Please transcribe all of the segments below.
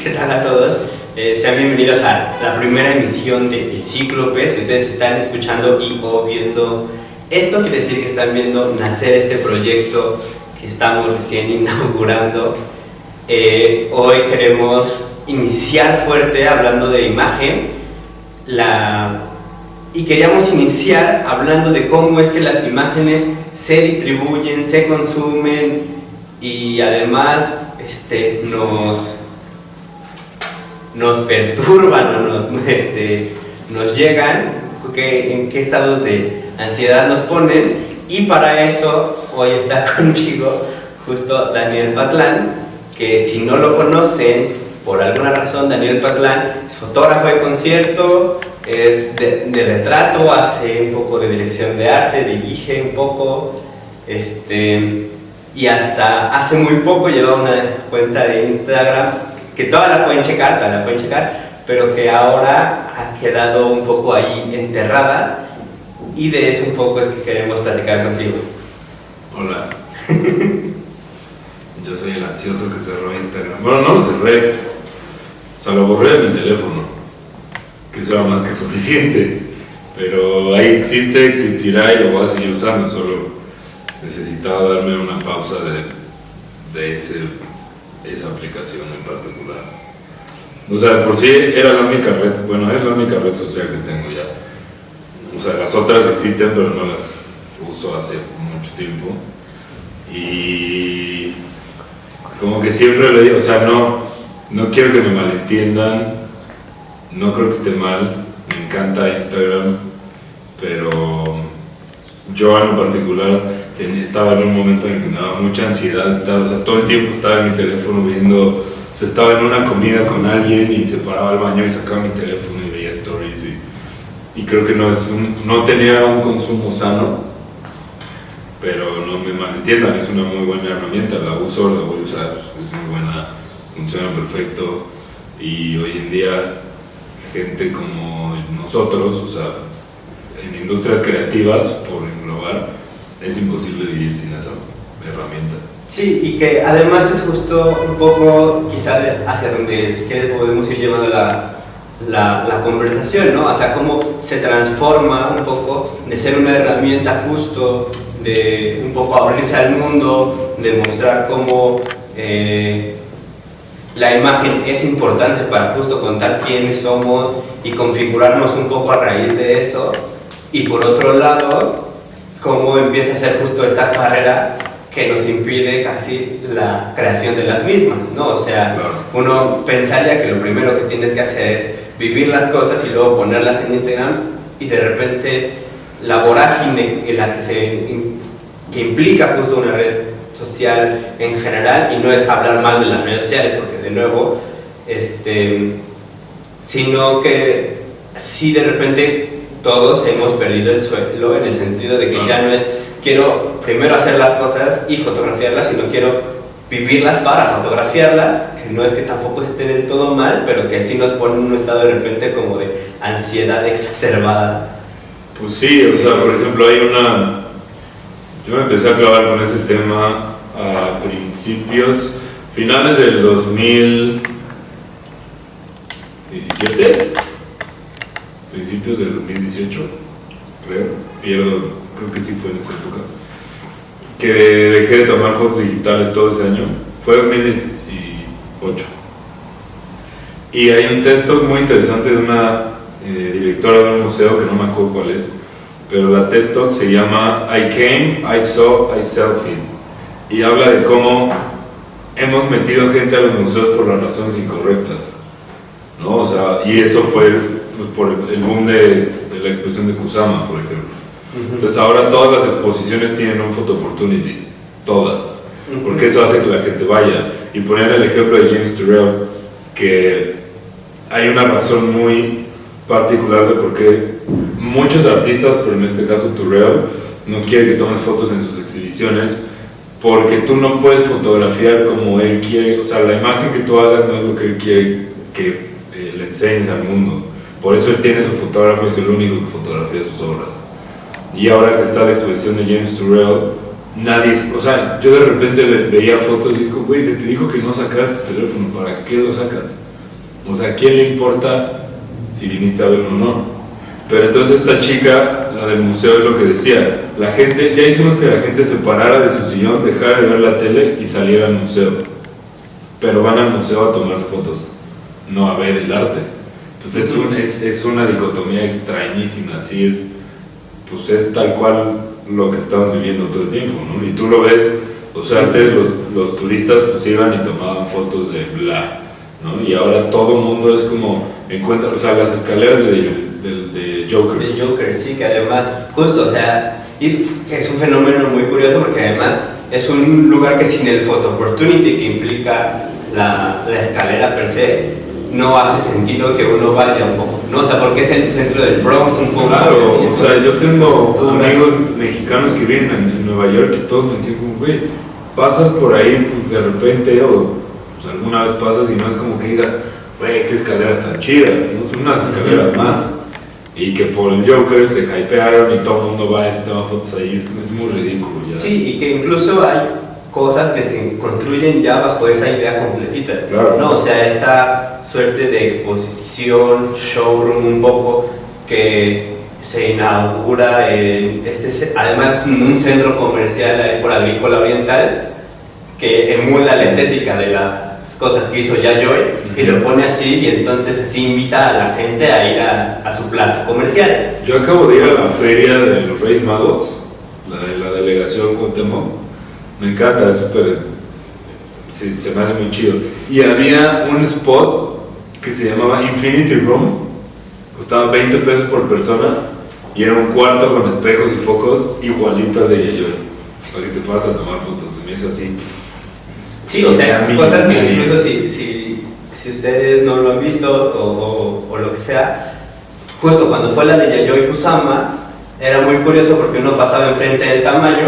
¿Qué tal a todos? Sean bienvenidos a la primera emisión de El Cíclope. Si ustedes están escuchando y o viendo esto, quiere decir que están viendo nacer este proyecto que estamos recién inaugurando. Hoy queremos iniciar fuerte hablando de imagen y queríamos iniciar hablando de cómo es que las imágenes se distribuyen, se consumen y además nos perturban o nos llegan, en qué estados de ansiedad nos ponen. Y para eso hoy está conmigo justo Daniel Patlán, que si no lo conocen por alguna razón, Daniel Patlán es fotógrafo de concierto, es de retrato, hace un poco de dirección de arte, dirige un poco, y hasta hace muy poco lleva una cuenta de Instagram que toda la pueden checar, pero que ahora ha quedado un poco ahí enterrada, y de eso un poco es que queremos platicar contigo. Hola. Yo soy el ansioso que cerró Instagram. Bueno, no lo cerré, o sea, lo borré de mi teléfono, que eso era más que suficiente, pero ahí existe, existirá y lo voy a seguir usando. Solo necesitaba darme una pausa de esa aplicación en particular. O sea, por sí era la única red, bueno, es la única red social que tengo ya. O sea, las otras existen, pero no las uso hace mucho tiempo. Y como que siempre le digo, o sea, no quiero que me malentiendan, no creo que esté mal, me encanta Instagram, pero yo en lo particular estaba en un momento en el que me daba mucha ansiedad estar, o sea, todo el tiempo estaba en mi teléfono viendo, o sea, estaba en una comida con alguien y se paraba al baño y sacaba mi teléfono y veía stories y creo que no tenía un consumo sano, pero no me malentiendan, es una muy buena herramienta, la uso, la voy a usar, es muy buena, funciona perfecto, y hoy en día gente como nosotros, o sea, en industrias creativas, por englobar, es imposible vivir sin esa herramienta. Sí, y que además es justo un poco quizá hacia donde si quieres podemos ir llevando la conversación, ¿no? O sea, cómo se transforma un poco de ser una herramienta justo, de un poco abrirse al mundo, de mostrar cómo la imagen es importante para justo contar quiénes somos y configurarnos un poco a raíz de eso, y por otro lado, cómo empieza a ser justo esta carrera que nos impide casi la creación de las mismas, ¿no? O sea, claro, uno pensaría que lo primero que tienes que hacer es vivir las cosas y luego ponerlas en Instagram, y de repente la vorágine en la que implica justo una red social en general, y no es hablar mal de las redes sociales, porque de nuevo, sino que sí, de repente todos hemos perdido el suelo, en el sentido de que ya no es quiero primero hacer las cosas y fotografiarlas, sino quiero vivirlas para fotografiarlas, que no es que tampoco esté del todo mal, pero que sí nos pone en un estado de repente como de ansiedad exacerbada. Pues sí, o sea, por ejemplo, yo me empecé a clavar con ese tema a finales del 2017, principios del 2018, creo que sí fue en esa época, que dejé de tomar fotos digitales todo ese año, fue 2018. Y hay un TED Talk muy interesante de una directora de un museo, que no me acuerdo cuál es, pero la TED Talk se llama I Came, I Saw, I Selfied, y habla de cómo hemos metido gente a los museos por las razones incorrectas, ¿no? O sea, y eso fue pues, por el boom de la exposición de Kusama, por ejemplo. Entonces ahora todas las exposiciones tienen un photo opportunity, todas, porque eso hace que la gente vaya. Y poner el ejemplo de James Turrell, que hay una razón muy particular de por qué muchos artistas, pero en este caso Turrell, no quiere que tomes fotos en sus exhibiciones, porque tú no puedes fotografiar como él quiere, o sea, la imagen que tú hagas no es lo que él quiere que le enseñes al mundo. Por eso él tiene su fotógrafo y es el único que fotografía sus obras. Y ahora que está la exposición de James Turrell, nadie, o sea, yo de repente veía fotos y digo, güey, se te dijo que no sacaras tu teléfono, ¿para qué lo sacas? O sea, ¿a quién le importa si viniste a verlo o no? Pero entonces esta chica, la del museo, es lo que decía. La gente, ya hicimos que la gente se parara de su sillón, dejara de ver la tele y saliera al museo. Pero van al museo a tomarse fotos, no a ver el arte. Entonces es una dicotomía extrañísima, así es, pues es tal cual lo que estamos viviendo todo el tiempo, ¿no? Y tú lo ves, o sea, antes los turistas pues iban y tomaban fotos de bla, ¿no? Y ahora todo el mundo es como, encuentra, o sea, las escaleras de Joker. De Joker, sí, que además, justo, o sea, es un fenómeno muy curioso porque además es un lugar que sin el photo opportunity que implica la escalera per se, no hace sentido que uno vaya un poco, ¿no? O sea, porque es el centro del Bronx un poco. Claro, así, o sea, yo tengo amigos mexicanos que viven en Nueva York y todos me dicen como, güey, pasas por ahí pues, de repente o pues, alguna vez pasas y no es como que digas, güey, qué escaleras tan chidas, ¿no? Son unas escaleras más. Y que por el Joker se hypearon y todo el mundo va y se toma fotos ahí, es muy ridículo ya. Sí, y que incluso hay cosas que se construyen ya bajo esa idea completita, claro. ¿no? O sea, esta suerte de exposición, showroom un poco, que se inaugura en además un centro comercial ahí por Agrícola Oriental, que emula la estética de las cosas que hizo Yayoi, y lo pone así, y entonces así invita a la gente a ir a su plaza comercial. Yo acabo de ir a la feria de los Reyes Magos, la de la delegación Cuauhtémoc. Me encanta, es súper, se me hace muy chido. Y había un spot que se llamaba Infinity Room, costaba 20 pesos por persona, y era un cuarto con espejos y focos igualito al de Yayoi, para que te fueras a tomar fotos. Se me hizo así. Sí, o sea, cosas que incluso si ustedes no lo han visto o lo que sea, justo cuando fue la de Yayoi Kusama, era muy curioso porque uno pasaba enfrente del tamaño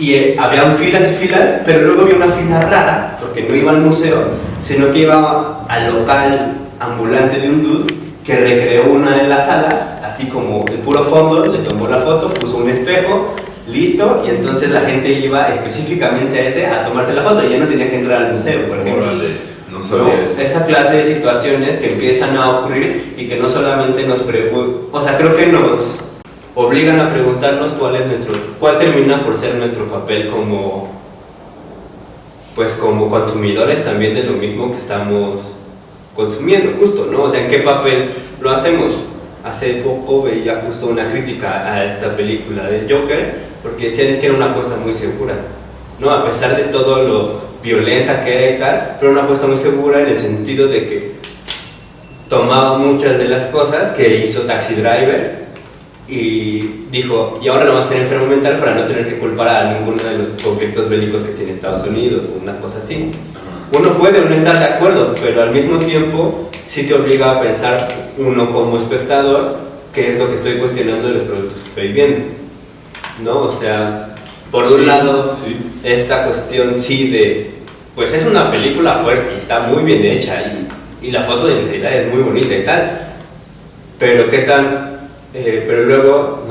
y habían filas y filas, pero luego había una fila rara, porque no iba al museo, sino que iba al local ambulante de un dude que recreó una de las salas, así como el puro fondo, le tomó la foto, puso un espejo, listo, y entonces la gente iba específicamente a ese a tomarse la foto y ya no tenía que entrar al museo, por ejemplo. Órale, no sabía eso. Esa clase de situaciones que empiezan a ocurrir y que no solamente nos preguntan, o sea, creo que nos obligan a preguntarnos cuál termina por ser nuestro papel como consumidores también de lo mismo que estamos consumiendo, justo, ¿no? O sea, ¿en qué papel lo hacemos? Hace poco veía justo una crítica a esta película del Joker, porque decían es que era una apuesta muy segura, ¿no? A pesar de todo lo violenta que era y tal, pero una apuesta muy segura en el sentido de que tomaba muchas de las cosas que hizo Taxi Driver y dijo, y ahora lo va a hacer enfermo mental para no tener que culpar a ninguno de los conflictos bélicos que tiene Estados Unidos o una cosa así. Uno puede no estar de acuerdo, pero al mismo tiempo sí te obliga a pensar uno como espectador qué es lo que estoy cuestionando de los productos que estoy viendo, ¿no? O sea, por un lado, esta cuestión sí de, pues es una película fuerte y está muy bien hecha y la foto de realidad es muy bonita y tal, pero qué tan, pero luego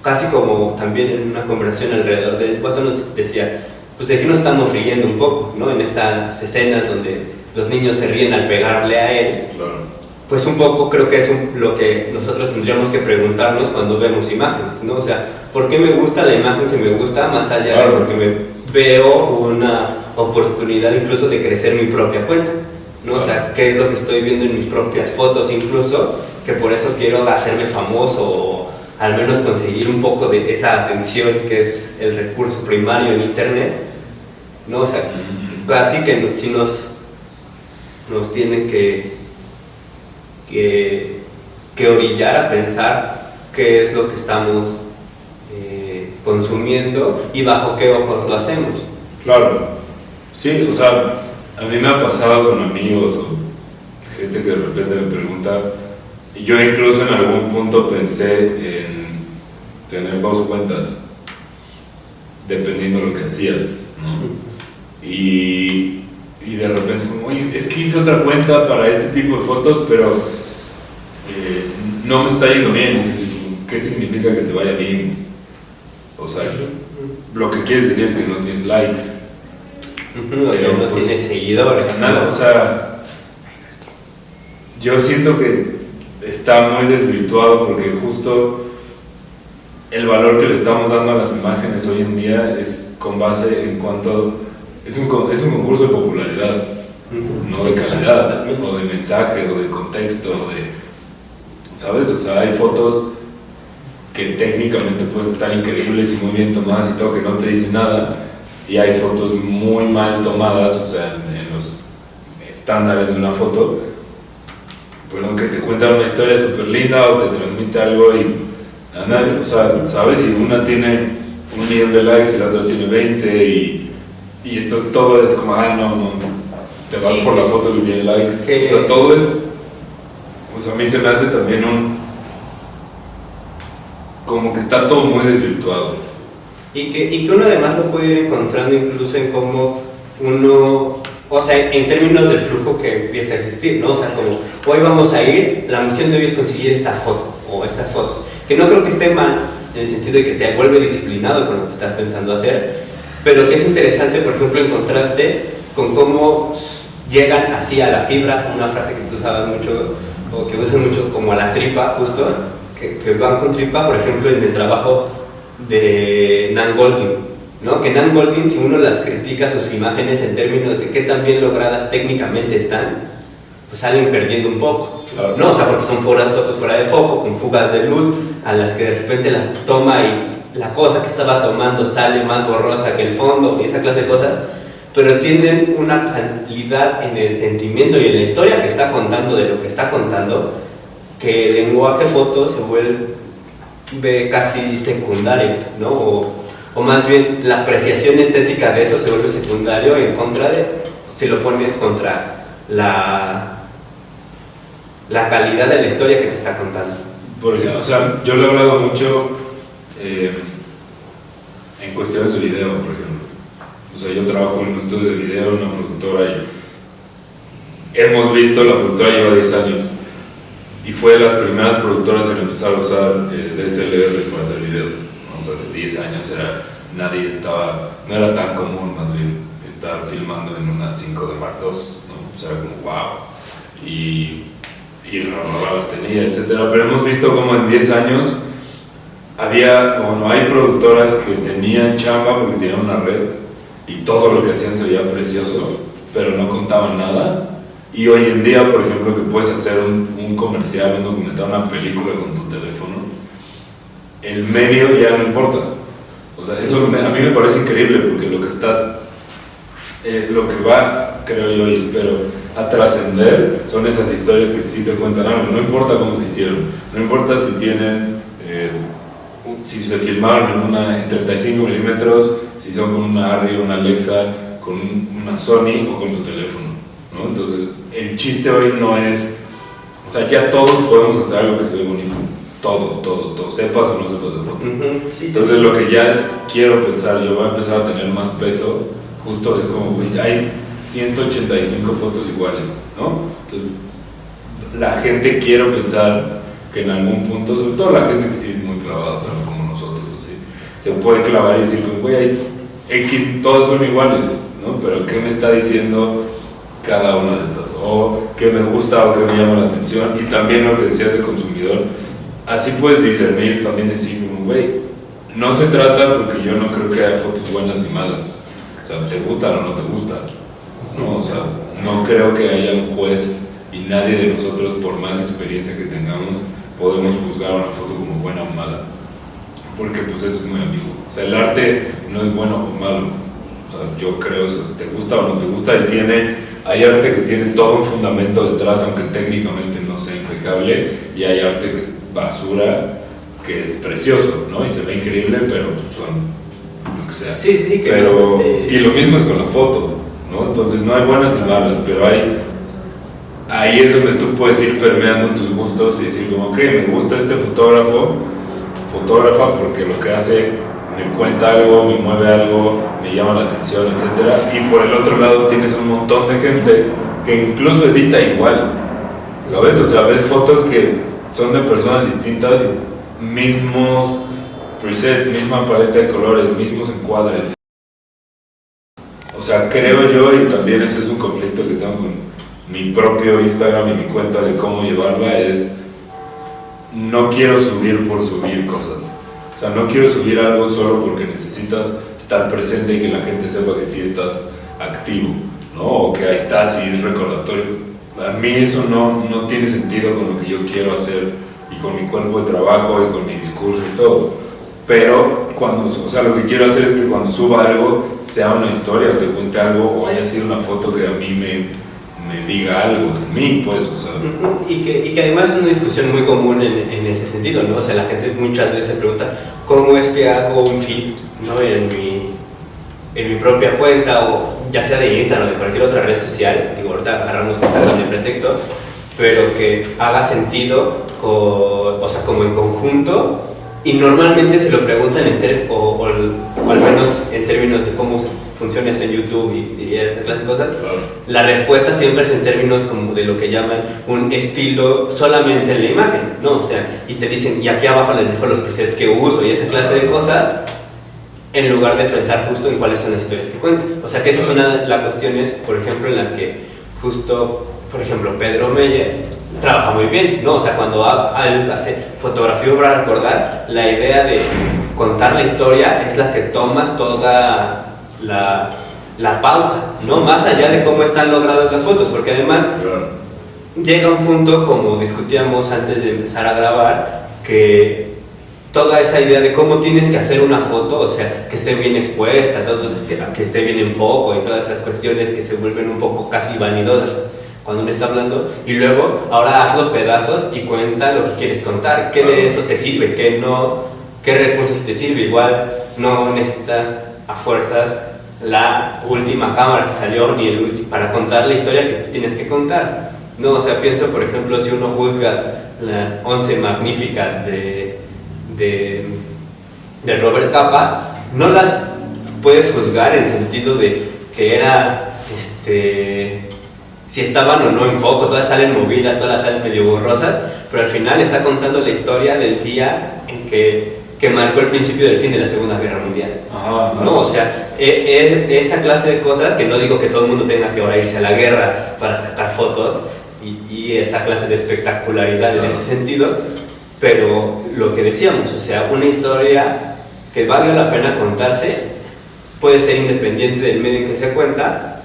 casi como también en una conversación alrededor del vaso nos decía, pues de aquí nos estamos riendo un poco, ¿no? En estas escenas donde los niños se ríen al pegarle a él. Claro. Pues un poco creo que es lo que nosotros tendríamos que preguntarnos cuando vemos imágenes, ¿no? O sea, ¿por qué me gusta la imagen que me gusta más allá de porque me veo una oportunidad incluso de crecer mi propia cuenta, ¿no? O sea, ¿qué es lo que estoy viendo en mis propias fotos incluso? Que por eso quiero hacerme famoso o al menos conseguir un poco de esa atención que es el recurso primario en internet, ¿no? O sea, casi que si nos tienen que orillar a pensar qué es lo que estamos consumiendo y bajo qué ojos lo hacemos. Claro, sí, o sea, a mí me ha pasado con amigos o gente que de repente me pregunta, y yo incluso en algún punto pensé en tener 2 cuentas, dependiendo de lo que hacías, ¿no? Y de repente como, oye, es que hice otra cuenta para este tipo de fotos, pero no me está yendo bien. Y dices, ¿qué significa que te vaya bien? O sea, lo que quieres decir es que no tienes likes, pero no tienes seguidores. Nada, o sea, yo siento que está muy desvirtuado porque justo el valor que le estamos dando a las imágenes hoy en día es con base en cuanto es un concurso de popularidad, no de calidad, o de mensaje, o de contexto, o de, ¿sabes? O sea, hay fotos que técnicamente pueden estar increíbles y muy bien tomadas y todo, que no te dicen nada, y hay fotos muy mal tomadas, o sea, en los estándares de una foto, perdón, que te cuentan una historia súper linda o te transmite algo y, o sea, ¿sabes? Y una tiene 1,000,000 de likes y la otra tiene 20 y entonces todo es como, no, te vas por la foto que tiene likes, o sea, todo es, o sea, a mí se me hace también como que está todo muy desvirtuado. Y que uno además lo puede ir encontrando incluso en cómo uno, o sea, en términos del flujo que empieza a existir, ¿no? O sea, como hoy vamos a ir, la misión de hoy es conseguir esta foto o estas fotos, que no creo que esté mal en el sentido de que te vuelve disciplinado con lo que estás pensando hacer, pero que es interesante, por ejemplo, en contraste con cómo llegan así a la fibra, una frase que tú usabas mucho, o que usas mucho, como a la tripa, justo, que van con tripa, por ejemplo, en el trabajo de Nan Goldin, ¿no? Que Nan Goldin, si uno las critica sus imágenes en términos de qué tan bien logradas técnicamente están, pues salen perdiendo un poco, claro. ¿no? O sea, porque son fotos fuera de foco, con fugas de luz, a las que de repente las toma y la cosa que estaba tomando sale más borrosa que el fondo, y esa clase de cosas, pero tienen una calidad en el sentimiento y en la historia que está contando de lo que está contando, que el lenguaje foto se vuelve casi secundario, ¿no? O más bien la apreciación estética de eso se vuelve secundario en contra de, si lo pones contra la calidad de la historia que te está contando. Porque, o sea, yo lo he hablado mucho en cuestiones de video, por ejemplo. O sea, yo trabajo en un estudio de video, en una productora, y hemos visto, la productora lleva 10 años, y fue de las primeras productoras en empezar a usar DSLR para hacer video. O sea, hace 10 años no era tan común, más bien, estar filmando en una 5D Mark II, ¿no? O sea, era como wow. Y las tenía, etcétera. Pero hemos visto como en 10 años hay productoras que tenían chamba porque tenían una red y todo lo que hacían se veía precioso, pero no contaban nada. Y hoy en día, por ejemplo, que puedes hacer un comercial, un documental, una película con tu teléfono, el medio ya no importa. O sea, eso a mí me parece increíble porque lo que va, creo yo y espero, a trascender son esas historias que sí te cuentan algo. No importa cómo se hicieron, no importa si tienen, si se filmaron en 35 milímetros, si son con una Arri, una Alexa, con una Sony o con tu teléfono, ¿no? Entonces, el chiste hoy no es, o sea, ya todos podemos hacer algo que se ve bonito, todos, sepas o no sepas de foto. Entonces, lo que ya quiero pensar, yo voy a empezar a tener más peso, justo es como, güey, hay 185 fotos iguales, ¿no? Entonces, la gente, quiero pensar que en algún punto, sobre todo la gente que sí es muy clavada, o sea, como nosotros, ¿sí? Se puede clavar y decir, güey, hay X, todos son iguales, ¿no? Pero ¿qué me está diciendo cada una de estas? O qué me gusta o qué me llama la atención. Y también lo que decías de consumidor, así puedes discernir, también decir, güey, no se trata, porque yo no creo que haya fotos buenas ni malas, o sea, te gustan o no te gustan, ¿no? O sea, no creo que haya un juez y nadie de nosotros, por más experiencia que tengamos, podemos juzgar una foto como buena o mala, porque pues eso es muy ambiguo. O sea, el arte no es bueno o malo, o sea, yo creo eso, te gusta o no te gusta, y hay arte que tiene todo un fundamento detrás, aunque técnicamente no sea impecable, y hay arte que es basura, que es precioso, ¿no? Y se ve increíble, pero pues son lo que sea. Sí, que pero, y lo mismo es con la foto, ¿no? Entonces no hay buenas ni malas, pero ahí es donde tú puedes ir permeando tus gustos y decir como, ok, me gusta este fotógrafa porque lo que hace me cuenta algo, me mueve algo, me llama la atención, etc. Y por el otro lado tienes un montón de gente que incluso edita igual, ¿sabes? O sea, ves fotos que son de personas distintas, mismos presets, misma paleta de colores, mismos encuadres. O sea, creo yo, y también ese es un conflicto que tengo mi propio Instagram y mi cuenta de cómo llevarla es, no quiero subir por subir cosas. O sea, no quiero subir algo solo porque necesitas estar presente y que la gente sepa que sí estás activo, ¿no? O que ahí estás y es recordatorio. A mí eso no tiene sentido con lo que yo quiero hacer y con mi cuerpo de trabajo y con mi discurso y todo. Pero o sea, lo que quiero hacer es que cuando suba algo sea una historia o te cuente algo o haya sido una foto que a mí me diga algo de mí, pues, o sea. Y que además es una discusión muy común en ese sentido, ¿no? O sea, la gente muchas veces se pregunta cómo es que hago un feed, ¿no? En mi propia cuenta, o ya sea de Instagram o de cualquier otra red social, digo, ahorita agarramos Instagram de pretexto, pero que haga sentido, o sea, como en conjunto. Y normalmente se lo preguntan o al menos en términos de cómo funciona eso en YouTube y esa clase de cosas. Claro. La respuesta siempre es en términos como de lo que llaman un estilo solamente en la imagen, ¿no? O sea, y te dicen, y aquí abajo les dejo los presets que uso y esa clase de cosas, en lugar de pensar justo en cuáles son las historias que cuentas. O sea, que esa es una de las cuestiones, por ejemplo, en la que justo, por ejemplo, Pedro Meyer trabaja muy bien, ¿no? O sea, cuando hace fotografía para recordar, la idea de contar la historia es la que toma toda la pauta, ¿no? Más allá de cómo están logradas las fotos, porque además llega un punto, como discutíamos antes de empezar a grabar, que toda esa idea de cómo tienes que hacer una foto, o sea, que esté bien expuesta, que esté bien en foco y todas esas cuestiones que se vuelven un poco casi vanidosas cuando uno está hablando, y luego ahora hazlo pedazos y cuenta lo que quieres contar, qué de eso te sirve, qué recursos te sirve. Igual no necesitas a fuerzas la última cámara que salió ni para contar la historia que tienes que contar, no. O sea, pienso, por ejemplo, si uno juzga las 11 magníficas de Robert Capa, no las puedes juzgar en sentido de que era si estaban o no en foco, todas salen movidas, todas salen medio borrosas, pero al final está contando la historia del día en que marcó el principio del fin de la Segunda Guerra Mundial. Ajá. ¿No? O sea, esa clase de cosas, que no digo que todo el mundo tenga que ahora irse a la guerra para sacar fotos, y esa clase de espectacularidad en ese sentido, pero lo que decíamos, o sea, una historia que valga la pena contarse puede ser independiente del medio en que se cuenta.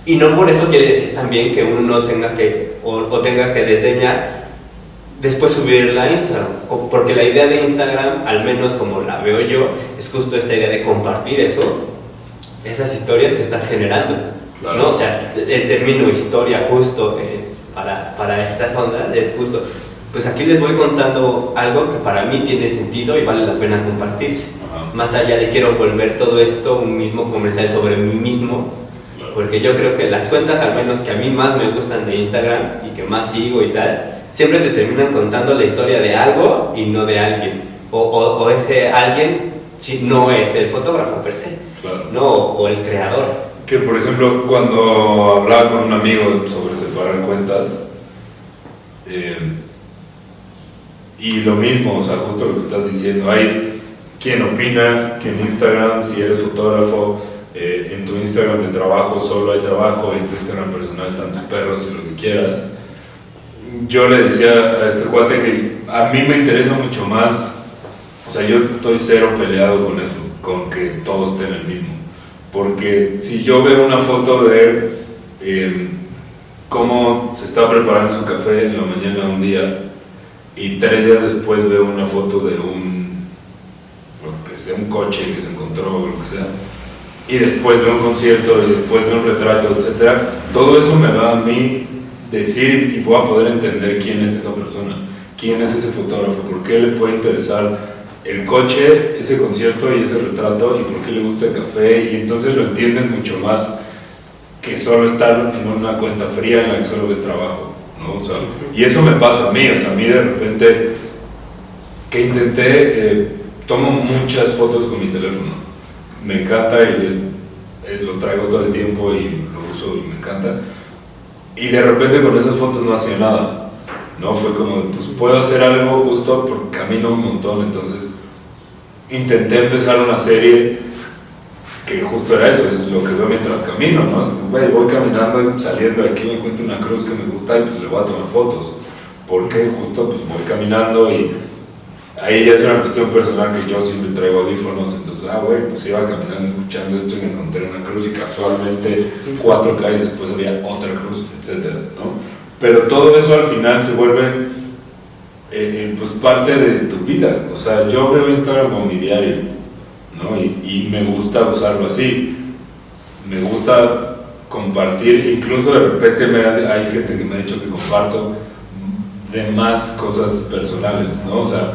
Y no por eso quiere decir también que uno no tenga que, o tenga que desdeñar después subirla a Instagram, porque la idea de Instagram, al menos como la veo yo, es justo esta idea de compartir esas historias que estás generando, claro. ¿No? O sea, el término historia justo para estas ondas es justo, pues aquí les voy contando algo que para mí tiene sentido y vale la pena compartirse. Ajá. Más allá de quiero volver todo esto un mismo comercial sobre mí mismo, porque yo creo que las cuentas, al menos que a mí más me gustan de Instagram y que más sigo y tal, siempre te terminan contando la historia de algo y no de alguien, o ese alguien si no es el fotógrafo per se, claro. ¿no? O el creador. Que por ejemplo, cuando hablaba con un amigo sobre separar cuentas, y lo mismo, o sea, justo lo que estás diciendo, hay quien opina que en Instagram, si eres fotógrafo, en tu Instagram de trabajo solo hay trabajo, en tu Instagram personal están tus perros y lo que quieras. Yo le decía a este cuate que a mí me interesa mucho más, o sea, yo estoy cero peleado con eso, con que todos estén el mismo, porque si yo veo una foto de cómo se está preparando su café en la mañana un día y 3 días después veo una foto de lo que sea, un coche que se encontró o lo que sea, y después veo un concierto y después veo un retrato, etc., todo eso me va a mí decir y voy a poder entender quién es esa persona, quién es ese fotógrafo, por qué le puede interesar el coche, ese concierto y ese retrato, y por qué le gusta el café, y entonces lo entiendes mucho más que solo estar en una cuenta fría en la que solo ves trabajo, ¿no? O sea, y eso me pasa a mí, o sea, a mí de repente que intenté, tomo muchas fotos con mi teléfono, me encanta y lo traigo todo el tiempo y lo uso y me encanta, y de repente con esas fotos no hacía nada, ¿no? Fue como, pues puedo hacer algo justo porque camino un montón, entonces intenté empezar una serie que justo era eso, es lo que veo mientras camino, ¿no? Es como, güey, voy caminando y saliendo de aquí me encuentro una cruz que me gusta y pues le voy a tomar fotos. Porque justo pues voy caminando y ahí ya es una cuestión personal que yo siempre traigo audífonos, entonces, güey, pues iba caminando escuchando esto y me encontré una cruz y casualmente 4 calles después había otra cruz, etcétera, ¿no? Pero todo eso al final se vuelve pues parte de tu vida. O sea, yo veo Instagram como mi diario, ¿no? Y me gusta usarlo así. Me gusta compartir, incluso de repente hay gente que me ha dicho que comparto de más cosas personales, ¿no? O sea,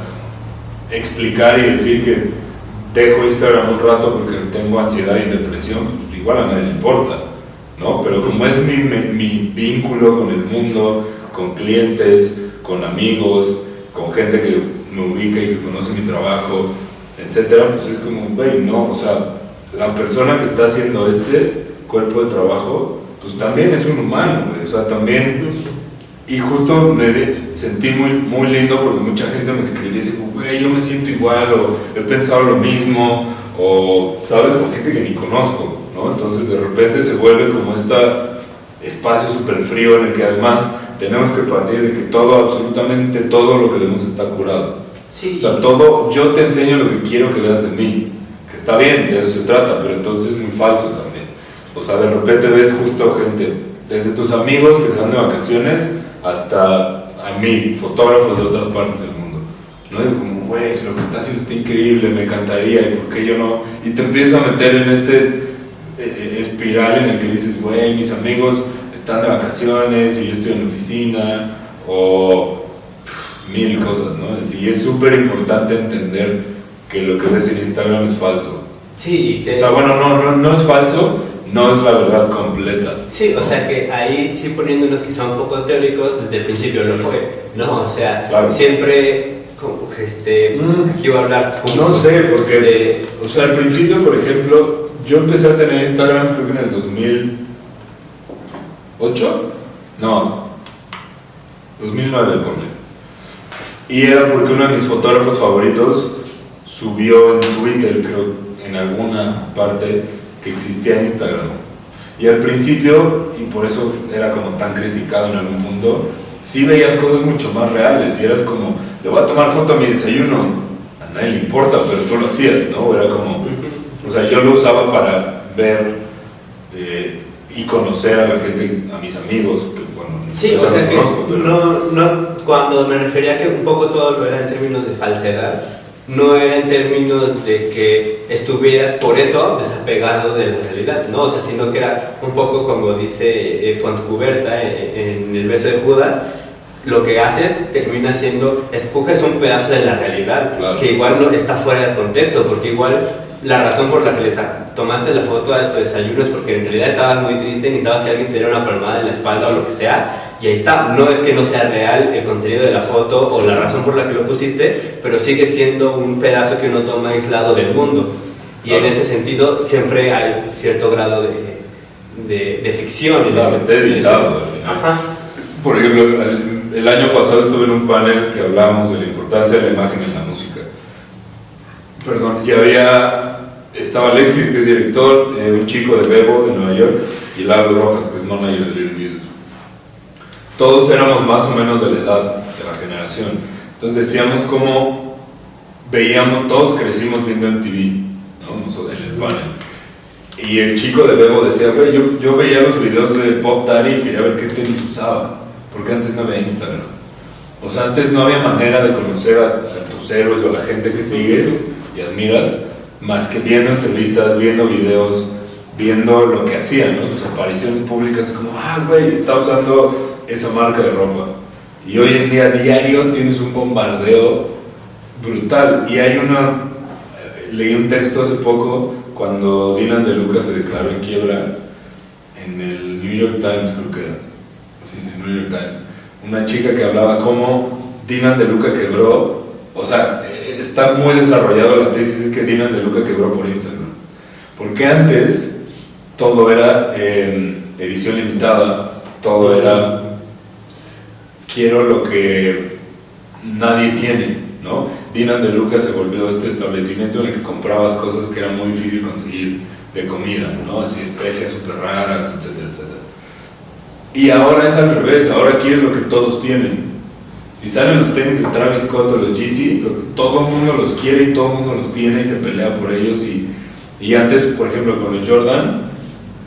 explicar y decir que dejo Instagram un rato porque tengo ansiedad y depresión, pues igual a nadie le importa, ¿no? Pero como es mi vínculo con el mundo, con clientes, con amigos, con gente que me ubica y que conoce mi trabajo, etcétera, pues es como, güey, no, o sea, la persona que está haciendo este cuerpo de trabajo, pues también es un humano, güey, o sea, también, y justo me sentí muy lindo porque mucha gente me escribía y dice, güey, yo me siento igual, o he pensado lo mismo, o, ¿sabes?, con gente que ni conozco, ¿no? Entonces de repente se vuelve como este espacio súper frío en el que además tenemos que partir de que todo, absolutamente todo lo que vemos está curado. Sí. O sea, todo, yo te enseño lo que quiero que veas de mí, que está bien, de eso se trata, pero entonces es muy falso también. O sea, de repente ves justo gente, desde tus amigos que se van de vacaciones hasta a mí, fotógrafos de otras partes del mundo, ¿no? Y como, güey, lo que está haciendo está increíble, me encantaría, ¿y por qué yo no? Y te empiezas a meter en este espiral en el que dices, güey, mis amigos están de vacaciones y yo estoy en la oficina, o mil cosas, ¿no? Y es súper importante entender que lo que ves en Instagram es falso. Sí, que... O sea, bueno, no es falso, no es la verdad completa. Sí, o sea que ahí sí poniéndonos quizá un poco teóricos, desde el principio lo fue, ¿no? O sea, claro. Siempre, aquí voy a hablar... No sé, porque, o sea, al principio, por ejemplo, yo empecé a tener Instagram creo que en el 2008, no, 2009, ponle. Y era porque uno de mis fotógrafos favoritos subió en Twitter, creo, en alguna parte, que existía Instagram. Y al principio, y por eso era como tan criticado en algún punto, sí veías cosas mucho más reales y eras como, le voy a tomar foto a mi desayuno, a nadie le importa, pero tú lo hacías, ¿no? Era como, o sea, yo lo usaba para ver y conocer a la gente, a mis amigos, que bueno, sí, o sea que conozco, pero... no, cuando me refería a que un poco todo lo era en términos de falsedad, no era en términos de que estuviera por eso desapegado de la realidad, ¿no? O sea, sino que era un poco como dice Fontcuberta en el beso de Judas, lo que haces termina siendo, escoges un pedazo de la realidad, claro, que igual no está fuera de contexto, porque igual la razón por la que le tomaste la foto de tu desayuno es porque en realidad estabas muy triste, necesitabas que alguien te diera una palmada en la espalda o lo que sea, y ahí está. No es que no sea real el contenido de la foto o la razón por la que lo pusiste, pero sigue siendo un pedazo que uno toma aislado del mundo. Y en ese sentido siempre hay cierto grado de ficción. Claro, está editado al final. Ajá. Por ejemplo, el año pasado estuve en un panel que hablábamos de la importancia de la imagen en la música. Perdón, y estaba Alexis, que es director, un chico de Bebo, de Nueva York, y Lalo Rojas, que es manager de Little Jesus. Todos éramos más o menos de la edad de la generación. Entonces decíamos cómo veíamos, todos crecimos viendo MTV, ¿no? En el panel. Y el chico de Bebo decía, güey, yo veía los videos de Pop Daddy y quería ver qué tenis usaba, porque antes no había Instagram. O sea, antes no había manera de conocer a tus héroes o a la gente que sigues y admiras, más que viendo entrevistas, viendo videos, viendo lo que hacían, ¿no? Sus apariciones públicas, como, güey, está usando esa marca de ropa. Y hoy en día, diario, tienes un bombardeo brutal. Y leí un texto hace poco, cuando Dylan DeLuca se declaró en quiebra, en el New York Times, creo que era. Sí, New York Times. Una chica que hablaba cómo Dylan DeLuca quebró, o sea, está muy desarrollado la tesis, es que Dylan DeLuca quebró por Instagram. Porque antes todo era edición limitada, todo era quiero lo que nadie tiene, ¿no? Dylan DeLuca se volvió este establecimiento en el que comprabas cosas que era muy difícil conseguir, de comida, ¿no? Así especias súper raras, etcétera, etcétera. Y ahora es al revés, ahora quieres lo que todos tienen. Si salen los tenis de Travis Scott o los Yeezy, todo el mundo los quiere y todo el mundo los tiene y se pelea por ellos. Y antes, por ejemplo, con el Jordan,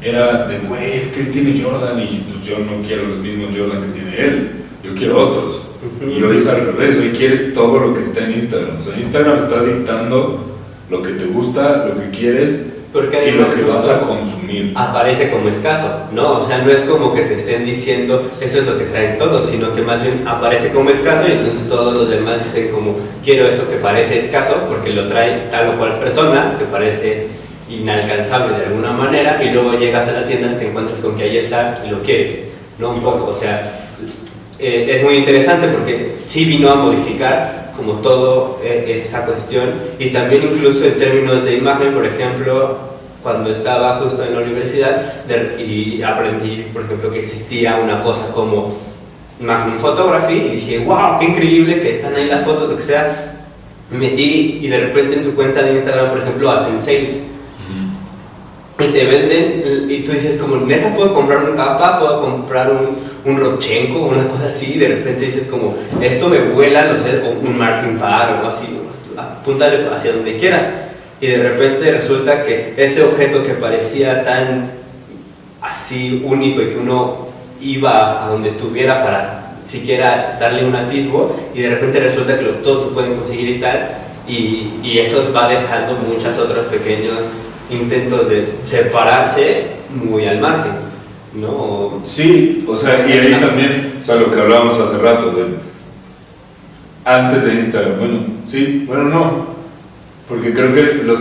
era de, güey, es que él tiene Jordan y pues yo no quiero los mismos Jordan que tiene él, yo quiero otros. Y hoy es al revés, hoy quieres todo lo que está en Instagram. O sea, Instagram está dictando lo que te gusta, lo que quieres y lo que vas a consumir. Aparece como escaso, ¿no? O sea, no es como que te estén diciendo eso es lo que traen todos, sino que más bien aparece como escaso y entonces todos los demás dicen como quiero eso que parece escaso porque lo trae tal o cual persona que parece inalcanzable de alguna manera y luego llegas a la tienda y te encuentras con que ahí está y lo quieres, ¿no? Un poco, o sea, es muy interesante porque sí vino a modificar como todo esa cuestión y también incluso en términos de imagen, por ejemplo, cuando estaba justo en la universidad y aprendí, por ejemplo, que existía una cosa como Magnum Photography y dije, wow, qué increíble que están ahí las fotos, lo que sea, me metí y de repente en su cuenta de Instagram, por ejemplo, hacen sales y te venden y tú dices como, neta, puedo comprar un Kappa, puedo comprar un Rodchenko, una cosa así, y de repente dices como, esto me vuela, no sé, o un Martin Parr o algo así, apúntale hacia donde quieras. Y de repente resulta que ese objeto que parecía tan así único y que uno iba a donde estuviera para siquiera darle un atisbo, y de repente resulta que todos lo pueden conseguir y tal, y eso va dejando muchos otros pequeños intentos de separarse muy al margen, ¿no? Sí, o sea, y ahí también, o sea, lo que hablábamos hace rato, antes de Instagram, bueno, sí, bueno, no, porque creo que los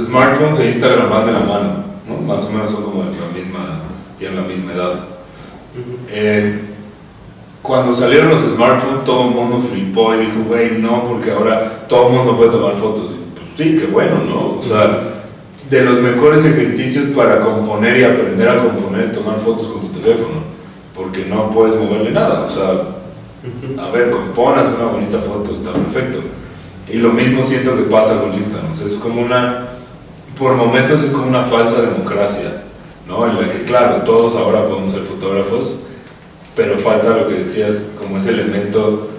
smartphones e Instagram van de la mano, ¿no? Más o menos son como tienen la misma edad. Cuando salieron los smartphones, todo el mundo flipó y dijo, güey, no, porque ahora todo el mundo puede tomar fotos. Y pues sí, qué bueno, ¿no? O sea, de los mejores ejercicios para componer y aprender a componer es tomar fotos con tu teléfono, porque no puedes moverle nada, o sea, a ver, componas una bonita foto, está perfecto. Y lo mismo siento que pasa con Instagram, o sea, es como por momentos es como una falsa democracia, ¿no? En la que, claro, todos ahora podemos ser fotógrafos, pero falta lo que decías, como ese elemento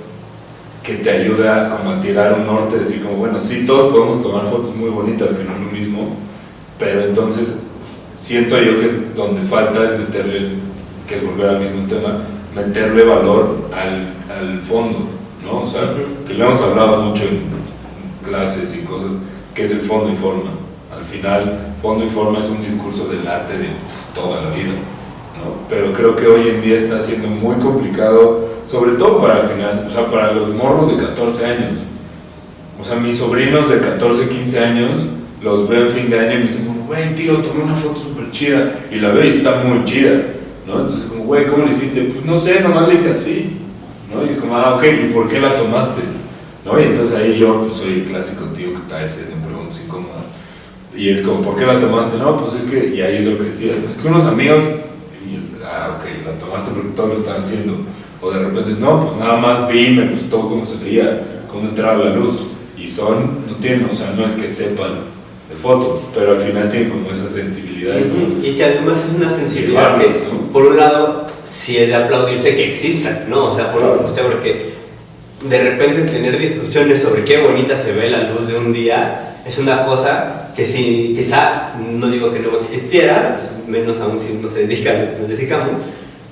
que te ayuda como a tirar un norte, decir como, bueno, sí, todos podemos tomar fotos muy bonitas, que no es lo mismo, pero entonces siento yo que donde falta es meterle, que es volver al mismo tema, meterle valor al fondo, ¿no? O sea, que le hemos hablado mucho en clases y cosas, que es el fondo y forma. Al final, fondo y forma es un discurso del arte de toda la vida, ¿no? Pero creo que hoy en día está siendo muy complicado, sobre todo o sea, para los morros de 14 años. O sea, mis sobrinos de 14, 15 años los veo en fin de año y me dicen como, güey, tío, tomé una foto súper chida, y la veo y está muy chida, ¿no? Entonces como, güey, ¿cómo le hiciste? Pues no sé, nomás le hice así, ¿no? Y es como, ok, ¿y por qué la tomaste? ¿No? Y entonces ahí yo pues soy el clásico tío que está ese de preguntas incómodas, y es como, ¿por qué la tomaste? No, pues es que, y ahí es lo que decía, es que unos amigos, ok, la tomaste porque todos lo estaban haciendo, o de repente, no, pues nada más vi, me gustó cómo se veía, cómo entraba la luz, y no tienen, o sea, no es que sepan de foto, pero al final tienen como esas sensibilidades, ¿no? Y que además es una sensibilidad que, ¿no? Por un lado, sí es de aplaudirse que existan, ¿no? O sea, porque de repente tener discusiones sobre qué bonita se ve la luz de un día es una cosa que si quizá, no digo que no existiera, menos aún si nos dedicamos,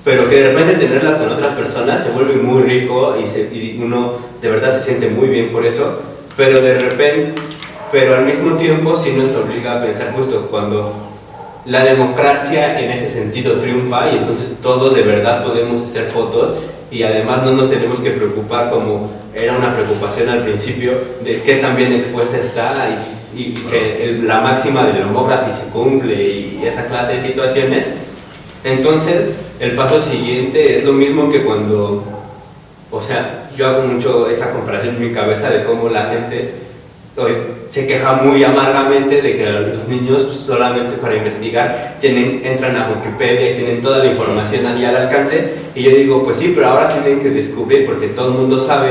pero que de repente tenerlas con otras personas se vuelve muy rico y uno de verdad se siente muy bien por eso, pero al mismo tiempo sí nos obliga a pensar justo cuando la democracia en ese sentido triunfa y entonces todos de verdad podemos hacer fotos y además no nos tenemos que preocupar como era una preocupación al principio de qué tan bien expuesta está y que la máxima del homógrafo se cumple y esa clase de situaciones. Entonces el paso siguiente es lo mismo que cuando, o sea, yo hago mucho esa comparación en mi cabeza de cómo la gente hoy se queja muy amargamente de que los niños solamente para investigar entran a Wikipedia y tienen toda la información ahí al alcance, y yo digo, pues sí, pero ahora tienen que descubrir, porque todo el mundo sabe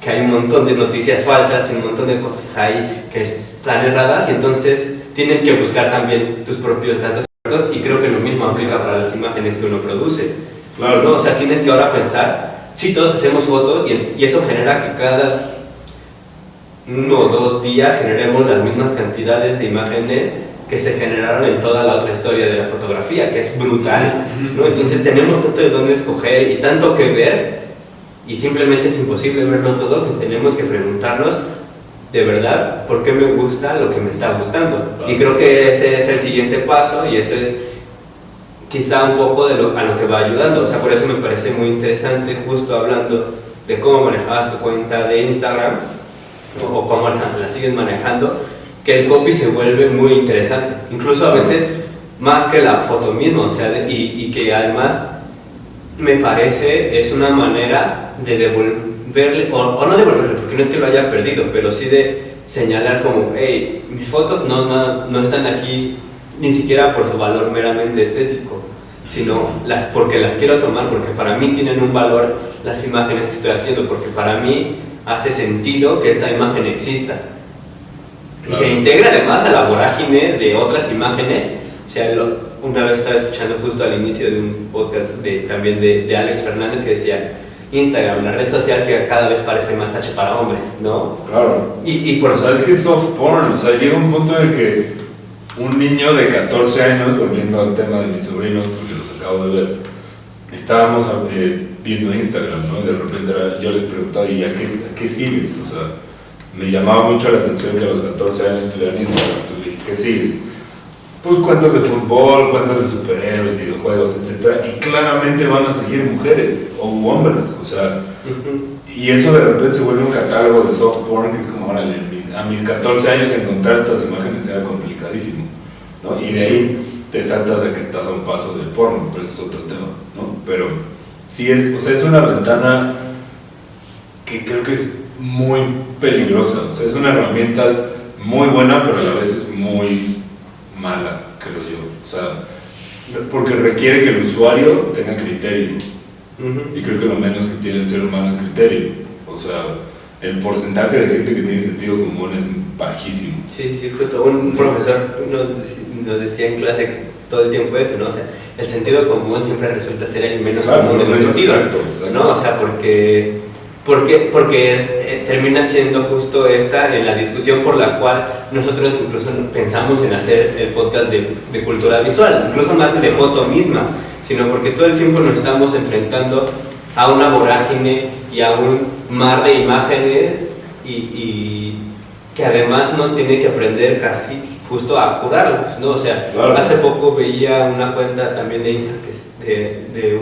que hay un montón de noticias falsas y un montón de cosas ahí que están erradas, y entonces tienes que buscar también tus propios datos, y creo que lo mismo aplica para las imágenes que uno produce. Claro. ¿No? O sea, tienes que ahora pensar, sí, todos hacemos fotos y eso genera que cada 1 o 2 días generemos las mismas cantidades de imágenes que se generaron en toda la otra historia de la fotografía, que es brutal, ¿no? Entonces tenemos tanto de dónde escoger y tanto que ver, y simplemente es imposible verlo todo, que tenemos que preguntarnos de verdad por qué me gusta lo que me está gustando. Y creo que ese es el siguiente paso, y eso es quizá un poco de a lo que va ayudando. O sea, por eso me parece muy interesante, justo hablando de cómo manejabas tu cuenta de Instagram o cómo la sigues manejando, que el copy se vuelve muy interesante, incluso a veces más que la foto misma. O sea, y que además me parece es una manera de devolverle, o no devolverle, porque no es que lo haya perdido, pero sí de señalar como, hey, mis fotos no están aquí ni siquiera por su valor meramente estético, sino porque las quiero tomar, porque para mí tienen un valor las imágenes que estoy haciendo, porque para mí hace sentido que esta imagen exista. Y se integra además a la vorágine de otras imágenes. O sea, una vez estaba escuchando justo al inicio de un podcast también de Alex Fernández, que decía, Instagram, la red social que cada vez parece más H para hombres, ¿no? Claro. Y por eso... Es que es soft porn, o sea, llega un punto en el que un niño de 14 años, volviendo al tema de mis sobrinos, porque los acabo de ver, estábamos viendo Instagram, ¿no? Y de repente yo les preguntaba, ¿y a qué sigues? O sea, me llamaba mucho la atención que a los 14 años tuvieran Instagram. Entonces le dije, ¿qué sigues? Pues cuentas de fútbol, cuentas de superhéroes, videojuegos, etc. Y claramente van a seguir mujeres o hombres, o sea, y eso de repente se vuelve un catálogo de soft porn, que es como, órale, a mis 14 años encontrar estas imágenes era complicadísimo, ¿no? Y de ahí te saltas a que estás a un paso del porno, pero ese es otro tema, ¿no? Pero sí o sea, es una ventana que creo que es muy peligrosa. O sea, es una herramienta muy buena, pero a la vez es muy mala, creo yo. O sea, porque requiere que el usuario tenga criterio. Y creo que lo menos que tiene el ser humano es criterio. O sea, el porcentaje de gente que tiene sentido común es bajísimo. Sí, justo. Un profesor nos decía en clase todo el tiempo eso, ¿no? O sea, el sentido común siempre resulta ser el menos común de los sentidos. Exacto. ¿No? O sea, porque termina siendo justo esta en la discusión por la cual nosotros incluso pensamos en hacer el podcast de cultura visual, incluso más que de foto misma, sino porque todo el tiempo nos estamos enfrentando a una vorágine y a un mar de imágenes y que además uno tiene que aprender casi justo a curarlas, ¿no? O sea, claro. Hace poco veía una cuenta también de Instagram que es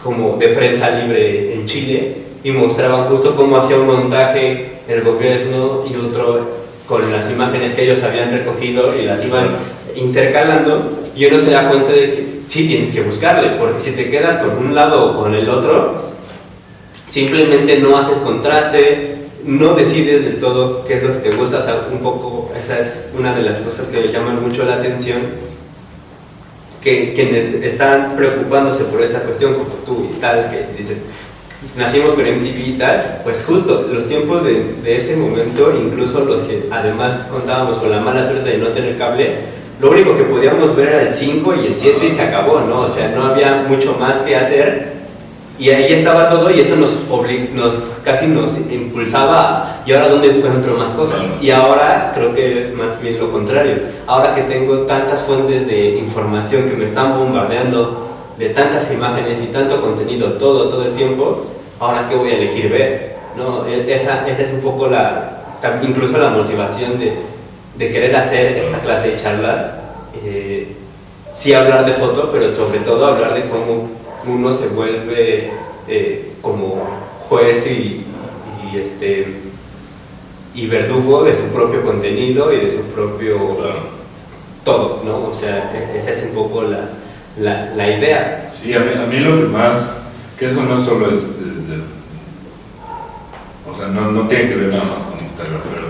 como de prensa libre en Chile, y mostraban justo cómo hacía un montaje el gobierno y otro con las imágenes que ellos habían recogido y las iban intercalando, y uno se da cuenta de que sí tienes que buscarle, porque si te quedas con un lado o con el otro, simplemente no haces contraste, no decides del todo qué es lo que te gusta. O sea, un poco esa es una de las cosas que me llaman mucho la atención, que quienes están preocupándose por esta cuestión, como tú y tal, que dices, nacimos con MTV y tal, pues justo los tiempos de ese momento, incluso los que además contábamos con la mala suerte de no tener cable, lo único que podíamos ver era el 5 y el 7 y se acabó, ¿no? O sea, no había mucho más que hacer, y ahí estaba todo, y eso casi nos impulsaba, y ahora dónde encuentro más cosas. Y ahora creo que es más bien lo contrario. Ahora que tengo tantas fuentes de información que me están bombardeando de tantas imágenes y tanto contenido todo el tiempo, ahora qué voy a elegir ver, ¿no? Esa es un poco incluso la motivación de querer hacer esta clase de charlas. Sí, hablar de foto, pero sobre todo hablar de cómo uno se vuelve como juez y verdugo de su propio contenido y de su propio todo, ¿no? O sea, esa es un poco la idea. Sí, a mí lo que más, que eso no solo es o sea, no tiene que ver nada más con Instagram, pero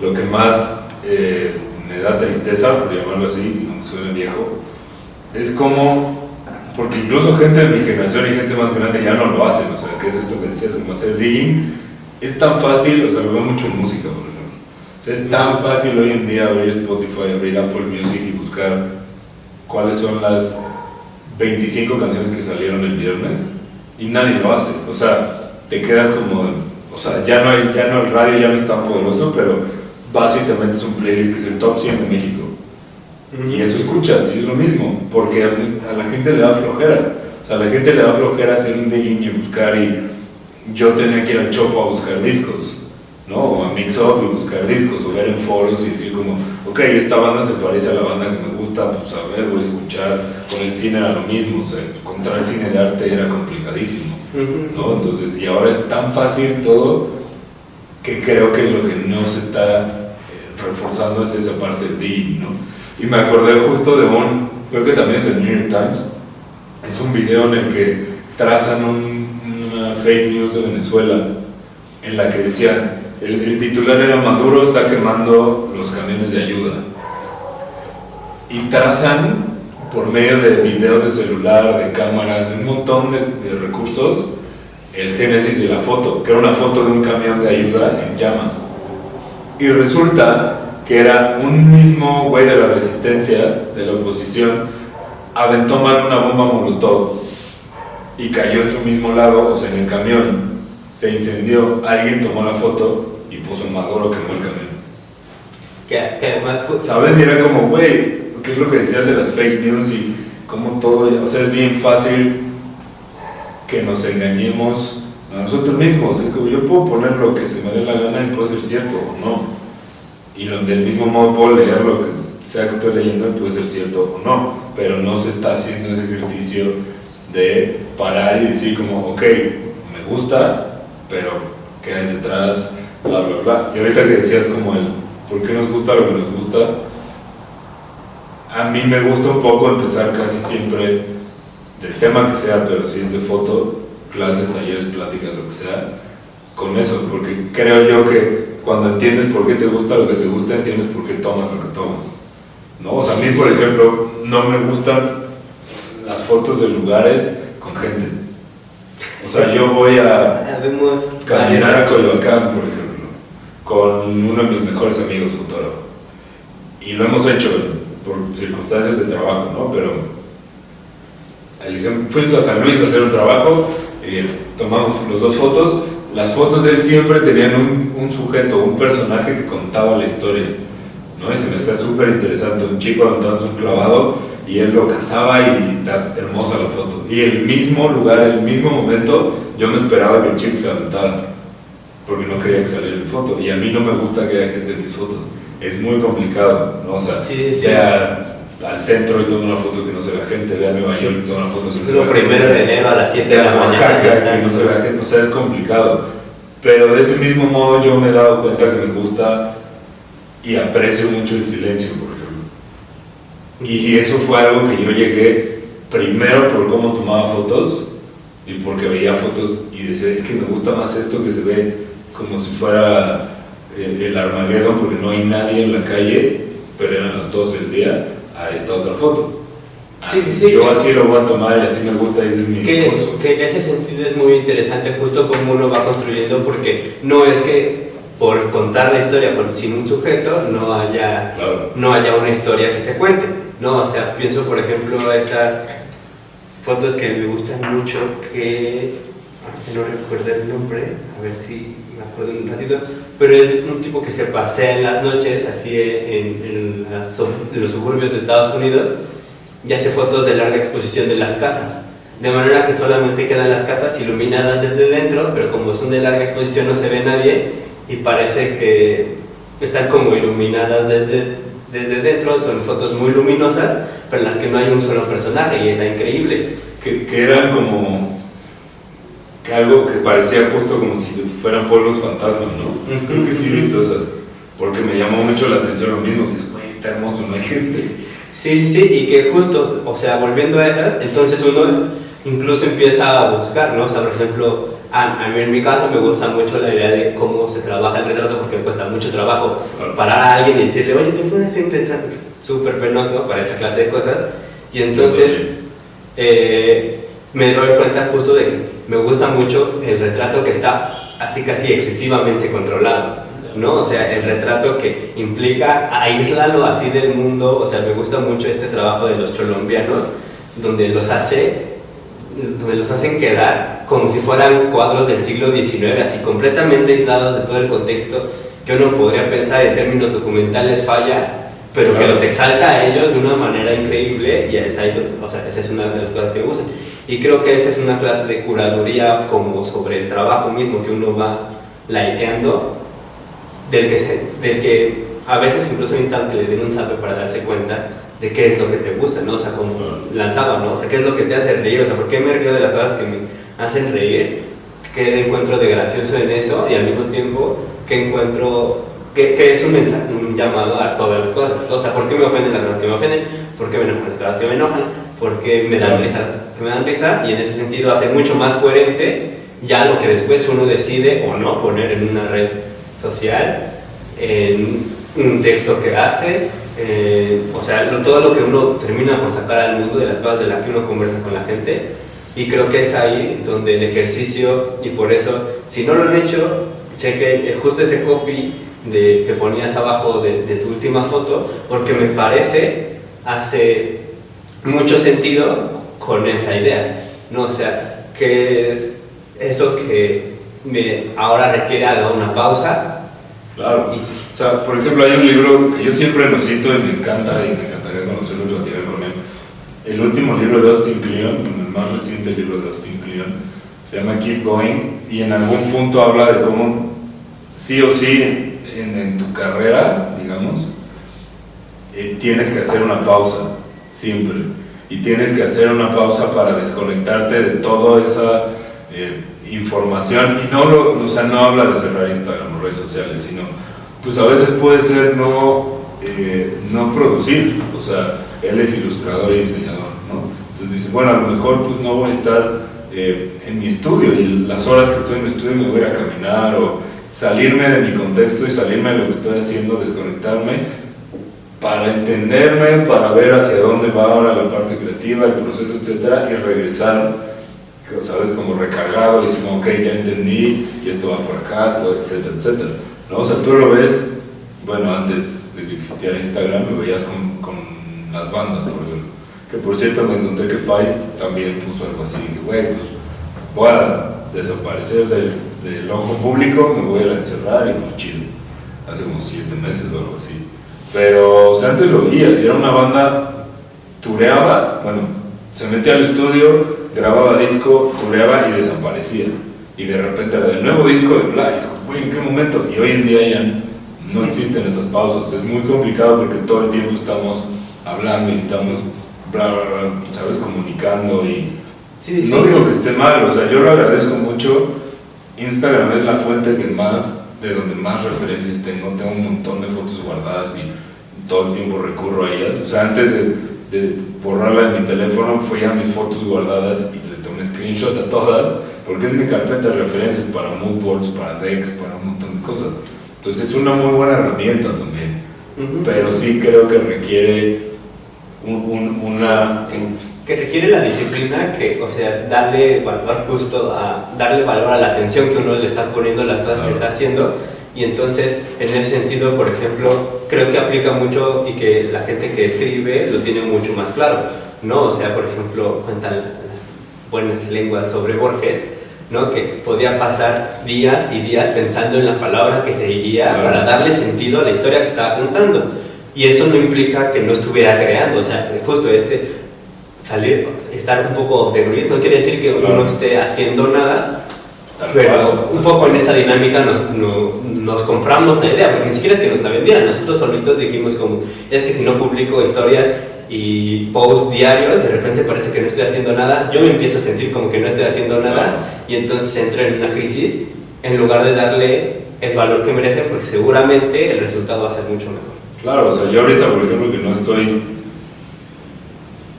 lo que más me da tristeza, por llamarlo así, aunque suene viejo, es como, porque incluso gente de mi generación y gente más grande ya no lo hacen. O sea, que es esto que decías, como hacer digging, es tan fácil, o sea, lo veo mucho en música, por ejemplo. O sea, es tan fácil hoy en día abrir Spotify, abrir Apple Music y buscar cuáles son las 25 canciones que salieron el viernes y nadie lo hace. O sea, te quedas como, o sea, ya no el radio ya no es tan poderoso, pero básicamente es un playlist que es el top 100 de México. Y eso escuchas, y es lo mismo, porque a la gente le da flojera. O sea, a la gente le da flojera hacer un digging y buscar, y yo tenía que ir al Chopo a buscar discos, ¿no? O a Mix Up y buscar discos, o ver en foros y decir como, ok, esta banda se parece a la banda que me gusta, pues a ver, voy a escuchar. Con el cine era lo mismo, o sea, encontrar cine de arte era complicadísimo, ¿no? Entonces, y ahora es tan fácil todo, que creo que lo que no se está reforzando es esa parte del digging, ¿no? Y me acordé justo de creo que también es del New York Times, es un video en el que trazan una fake news de Venezuela, en la que decían, el titular era Maduro está quemando los camiones de ayuda. Y trazan, por medio de videos de celular, de cámaras, un montón de recursos, el génesis de la foto, que era una foto de un camión de ayuda en llamas. Y resulta que era un mismo güey de la resistencia, de la oposición, aventó mal una bomba molotov y cayó en su mismo lado, o sea, en el camión, se incendió, alguien tomó la foto y puso Maduro quemó el camión. Que además, ¿sabes? Y era como, güey, ¿qué es lo que decías de las fake news y cómo todo, o sea, es bien fácil que nos engañemos a nosotros mismos? Es como, yo puedo poner lo que se me dé la gana y puede ser cierto o no. Y del mismo modo puedo leer lo que sea que estoy leyendo y puede ser cierto o no, pero no se está haciendo ese ejercicio de parar y decir como, ok, me gusta, pero ¿qué hay detrás? Bla, bla, bla. Y ahorita que decías como ¿por qué nos gusta lo que nos gusta? A mí me gusta un poco empezar casi siempre del tema que sea, pero si es de foto, clases, talleres, pláticas, lo que sea, con eso, porque creo yo que cuando entiendes por qué te gusta lo que te gusta, entiendes por qué tomas lo que tomas, ¿no? O sea, a mí, por ejemplo, no me gustan las fotos de lugares con gente. O sea, yo voy a caminar a Coyoacán, por ejemplo, con uno de mis mejores amigos, fotógrafo. Y lo hemos hecho por circunstancias de trabajo, ¿no? Pero fuimos a San Luis a hacer un trabajo, tomamos los dos fotos. Las fotos de él siempre tenían un sujeto, un personaje que contaba la historia, ¿no? Y se me hacía súper interesante, un chico aventándose un clavado y él lo cazaba y está hermosa la foto. Y el mismo lugar, el mismo momento, yo me esperaba que el chico se aventara, porque no quería que saliera en foto. Y a mí no me gusta que haya gente en mis fotos, es muy complicado, ¿no? O sea, vea al centro y toma una foto que no se vea gente, vea a Nueva York y toma una foto que no se vea gente. Lo primero de enero a las 7 de la mañana. Que no se vea gente, o sea, es complicado. Pero de ese mismo modo yo me he dado cuenta que me gusta y aprecio mucho el silencio, por ejemplo. Y eso fue algo que yo llegué primero por cómo tomaba fotos y porque veía fotos y decía, es que me gusta más esto que se ve como si fuera el Armageddon, porque no hay nadie en la calle, pero eran las 12 del día, a esta otra foto. Yo así lo voy a tomar y así me gusta, y ese es mi discurso. Que en ese sentido es muy interesante justo cómo uno va construyendo, porque no es que por contar la historia sin un sujeto no haya una historia que se cuente, ¿no? O sea, pienso por ejemplo estas fotos que me gustan mucho, que no recuerdo el nombre, a ver si me acuerdo un ratito, pero es un tipo que se pasea en las noches así en los suburbios de Estados Unidos y hace fotos de larga exposición de las casas, de manera que solamente quedan las casas iluminadas desde dentro, pero como son de larga exposición no se ve nadie y parece que están como iluminadas desde dentro. Son fotos muy luminosas, pero en las que no hay un solo personaje y es increíble. Que eran como que algo que parecía justo como si fueran pueblos fantasmas, ¿no? Creo que sí he visto esas, porque me llamó mucho la atención lo mismo, que es, güey, está hermoso, no hay gente. Sí, y que justo, o sea, volviendo a esas, entonces uno incluso empieza a buscar, ¿no? O sea, por ejemplo, a mí en mi caso me gusta mucho la idea de cómo se trabaja el retrato, porque me cuesta mucho trabajo parar a alguien y decirle, oye, ¿te puedes hacer un retrato? Es súper penoso para esa clase de cosas. Y entonces me doy cuenta justo de que me gusta mucho el retrato que está así casi excesivamente controlado, ¿no? O sea, el retrato que implica aíslalo así del mundo. O sea, me gusta mucho este trabajo de los colombianos, donde los hacen quedar como si fueran cuadros del siglo XIX, así completamente aislados de todo el contexto, que uno podría pensar en términos documentales falla, pero claro, que los exalta a ellos de una manera increíble. Y esa es una de las cosas que me gustan. Y creo que esa es una clase de curaduría como sobre el trabajo mismo que uno va likeando, del que a veces incluso necesitan que le den un zape para darse cuenta de qué es lo que te gusta, ¿no? O sea, como lanzaba, ¿no? O sea, qué es lo que te hace reír, o sea, ¿por qué me río de las cosas que me hacen reír? ¿Qué encuentro de gracioso en eso? Y al mismo tiempo, ¿qué encuentro, qué es un mensaje, un llamado a todas las cosas? O sea, ¿por qué me ofenden las cosas que me ofenden? ¿Por qué me enojan las cosas que me enojan? ¿Por qué me dan risa? Y en ese sentido hace mucho más coherente ya lo que después uno decide o no poner en una red social, en un texto que hace, o sea, todo lo que uno termina por sacar al mundo de las cosas de las que uno conversa con la gente. Y creo que es ahí donde el ejercicio, y por eso, si no lo han hecho, chequen justo ese copy que ponías abajo de tu última foto, porque me parece hace mucho sentido con esa idea, ¿no? O sea, que es eso que ahora requiere haga una pausa. Claro. O sea, por ejemplo, hay un libro que yo siempre lo cito y me encanta, y me encantaría conocerlo y platicar con él. El último libro de Austin Kleon, el más reciente libro de Austin Kleon, se llama Keep Going, y en algún punto habla de cómo sí o sí en tu carrera, digamos, tienes que hacer una pausa, siempre. Y tienes que hacer una pausa para desconectarte de toda esa información. Y no habla de cerrar Instagram o redes sociales, sino pues a veces puede ser no producir. O sea, él es ilustrador y diseñador, ¿no? Entonces dice, bueno, a lo mejor pues no voy a estar en mi estudio, y las horas que estoy en mi estudio me voy a ir a caminar, o salirme de mi contexto y salirme de lo que estoy haciendo, desconectarme para entenderme, para ver hacia dónde va ahora la parte creativa, el proceso, etcétera, y regresar, ¿sabes? Como recargado, y decir, ok, ya entendí, y esto va por acá, etcétera, etcétera, ¿no? O sea, tú lo ves, bueno, antes de que existiera Instagram, lo veías con las bandas, por ejemplo, que por cierto me encontré que Feist también puso algo así, que güey, pues voy a desaparecer del ojo público, me voy a encerrar, y pues chido, hace unos 7 meses o algo así. Pero, o sea, antes lo veías, y era una banda, tureaba, bueno, se metía al estudio, grababa disco, tureaba y desaparecía. Y de repente era del nuevo disco de bla, y dijo, güey, ¿en qué momento? Y hoy en día ya no existen esas pausas. Es muy complicado porque todo el tiempo estamos hablando y estamos, bla, bla, bla, ¿sabes? Comunicando, y sí. No digo que esté mal, o sea, yo lo agradezco mucho. Instagram es la fuente de donde más referencias tengo un montón de fotos guardadas y todo el tiempo recurro a ellas. O sea, antes de borrarla de mi teléfono, fui a mis fotos guardadas y le tomé screenshot a todas, porque es mi carpeta de referencias para mood boards, para decks, para un montón de cosas. Entonces es una muy buena herramienta también, pero sí creo que requiere que requiere la disciplina, o sea, darle valor a la atención que uno le está poniendo a las cosas que está haciendo. Y entonces, en ese sentido, por ejemplo, creo que aplica mucho, y que la gente que escribe lo tiene mucho más claro, ¿no? O sea, por ejemplo, cuentan las buenas lenguas sobre Borges, ¿no? Que podía pasar días y días pensando en la palabra que seguía para darle sentido a la historia que estaba contando. Y eso no implica que no estuviera creando, o sea, justo estar un poco off the grid no quiere decir que uno no esté haciendo nada, pero un poco en esa dinámica nos compramos la idea, porque ni siquiera es que nos la vendieran, nosotros solitos dijimos como, es que si no publico historias y posts diarios, de repente parece que no estoy haciendo nada, yo me empiezo a sentir como que no estoy haciendo nada, y entonces entro en una crisis, en lugar de darle el valor que merece, porque seguramente el resultado va a ser mucho mejor. Claro, o sea, yo ahorita, por ejemplo, que no estoy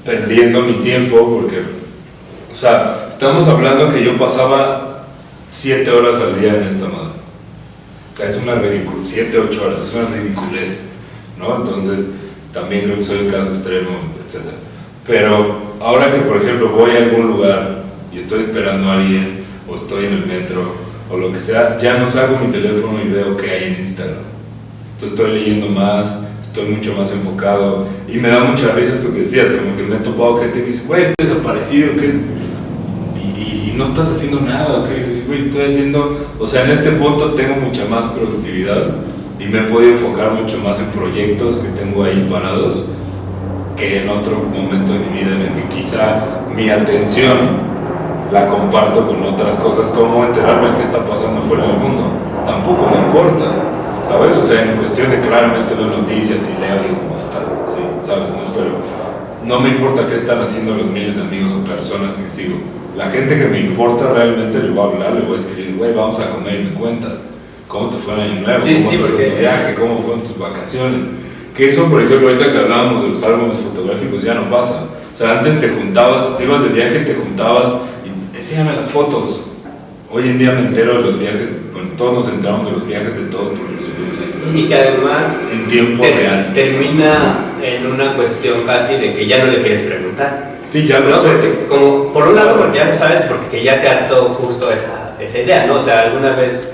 perdiendo mi tiempo, porque, o sea, estamos hablando que yo pasaba 7 horas al día en esta madre. O sea, es una ridiculez, 7, 8 horas, es una ridiculez, ¿no? Entonces, también creo que soy el caso extremo, etc. Pero ahora que, por ejemplo, voy a algún lugar y estoy esperando a alguien, o estoy en el metro, o lo que sea, ya no saco mi teléfono y veo qué hay en Instagram. Entonces estoy leyendo más, estoy mucho más enfocado y me da mucha risa esto que decías, como que me he topado gente que dice, güey, estás desaparecido, ¿qué? Y no estás haciendo nada, ¿qué? Dices, güey, estoy haciendo, o sea, en este punto tengo mucha más productividad y me he podido enfocar mucho más en proyectos que tengo ahí parados que en otro momento de mi vida en el que quizá mi atención la comparto con otras cosas, como enterarme de qué está pasando fuera del mundo. Tampoco me importa, ¿sabes? O sea, en cuestión de claramente veo noticias y leo, digo, ¿cómo está? Sí, ¿sabes? ¿No? Pero no me importa qué están haciendo los miles de amigos o personas que sigo. La gente que me importa realmente le voy a hablar, le voy a escribir, güey, vamos a comer y me cuentas. ¿Cómo te fue en Año Nuevo? Sí, ¿Cómo te fue tu viaje? ¿Cómo fueron tus vacaciones? Que eso, por ejemplo, ahorita que hablábamos de los álbumes fotográficos, ya no pasa. O sea, antes te juntabas, te ibas de viaje, te juntabas y enséñame las fotos. Hoy en día me entero de los viajes, bueno, todos nos enteramos de los viajes de todos porque los subimos a Instagram. Y que además en tiempo real. Termina en una cuestión casi de que ya no le quieres preguntar. Sí, ya lo ¿no? sé. Porque, como, por un lado, porque ya lo sabes, porque ya te hartó justo esa idea, ¿no? O sea, alguna vez